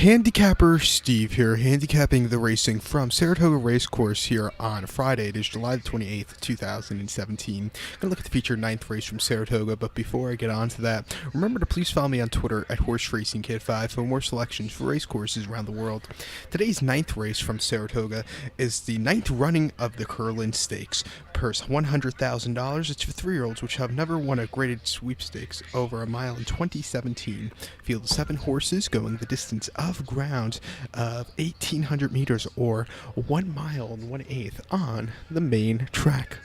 Handicapper Steve here, handicapping the racing from Saratoga Racecourse here on Friday. It is July the 28th, 2017. I'm going to look at the featured 9th race from Saratoga, but before I get on to that, remember to please follow me on Twitter at HorseRacingKid5 for more selections for race courses around the world. Today's 9th race from Saratoga is the 9th running of the Curlin Stakes. Purse $100,000. It's for 3-year-olds which have never won a graded sweepstakes over a mile in 2017. Field of 7 horses going the distance of ground of 1,800 meters or 1 mile and 1/8 on the main track.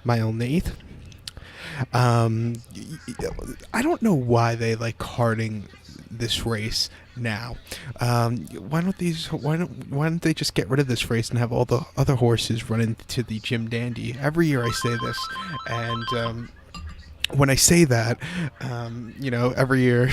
Mile and 1/8. I don't know why they like carting this race now. Why don't they just get rid of this race and have all the other horses run into the Jim Dandy? Every year I say this, and when I say that, every year,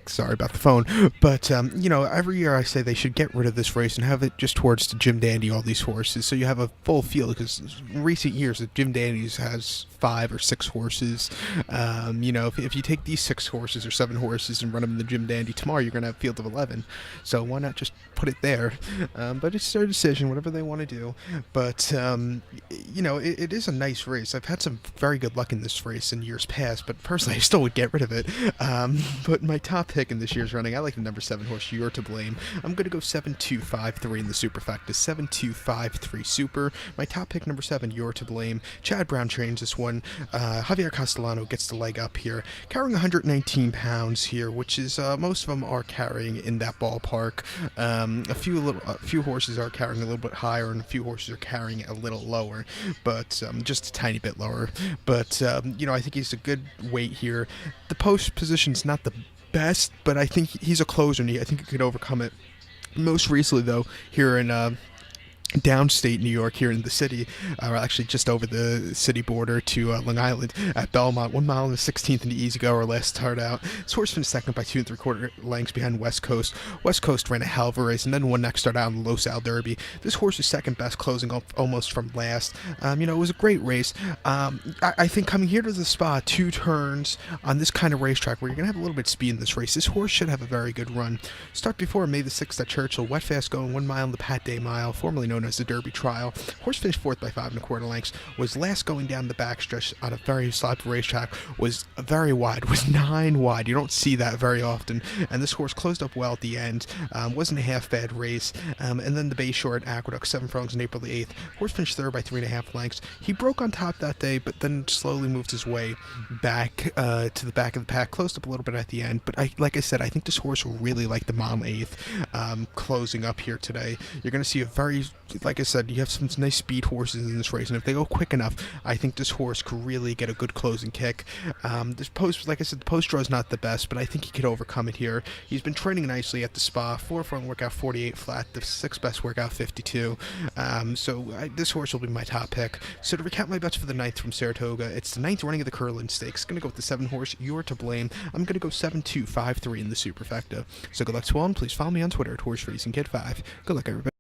sorry about the phone, but every year I say they should get rid of this race and have it just towards the Jim Dandy, all these horses, so you have a full field, because in recent years the Jim Dandy's has 5 or 6 horses. If you take these 6 horses or 7 horses and run them in the Jim Dandy tomorrow, you're going to have a field of 11, so why not just put it there? But it's their decision, whatever they want to do. But it is a nice race. I've had some very good luck in this race in years past, but personally I still would get rid of it. But my top pick in this year's running, I like the number 7 horse, You're to Blame. I'm going to go 7-2-5-3 in the superfecta. 7-2-5-3 super. My top pick, number 7, You're to Blame. Chad Brown trains this one. Javier Castellano gets the leg up here, carrying 119 pounds here, which is most of them are carrying in that ballpark. A few horses are carrying a little bit higher, and a few horses are carrying a little lower, but just a tiny bit lower. But I think he's a good weight here. The post position's not the best, but I think he's a closer, and I think he could overcome it. Most recently, though, here in downstate New York, here in the city, or actually just over the city border to Long Island at Belmont, 1 mile and 16th in the easy go, or last start out. This horse finished second by 2 3/4 lengths behind West Coast. West Coast ran a hell of a race and then won next start out in the Los Al Derby. This horse is second best, closing up almost from last. It was a great race. I think coming here to the spot, 2 turns on this kind of racetrack where you're going to have a little bit of speed in this race, this horse should have a very good run. Start before May the 6th at Churchill, wet fast going, 1 mile in the Pat Day Mile, formerly known as the Derby Trial. Horse finished 4th by 5 1/4 lengths, was last going down the backstretch on a very sloppy racetrack, was very wide, was 9 wide. You don't see that very often, and this horse closed up well at the end. Wasn't a half bad race. And then the Bayshore at Aqueduct, 7 furlongs on April the 8th. Horse finished 3rd by 3.5 lengths. He broke on top that day, but then slowly moved his way back to the back of the pack, closed up a little bit at the end. But like I said, I think this horse will really like the mile 8th closing up here today. You're going to see a very, like I said, you have some nice speed horses in this race, and if they go quick enough, I think this horse could really get a good closing kick. This post, like I said, the post draw is not the best, but I think he could overcome it here. He's been training nicely at the spa. 4 furlong workout 48 flat, the 6th best workout 52. This horse will be my top pick. So to recap my bets for the 9th from Saratoga, it's the 9th running of the Curlin Stakes. Going to go with the 7 horse, You're to Blame. I'm going to go 7-2-5-3 in the superfecta. So good luck to all, and please follow me on Twitter at HorseRacingKid5. Good luck, everybody.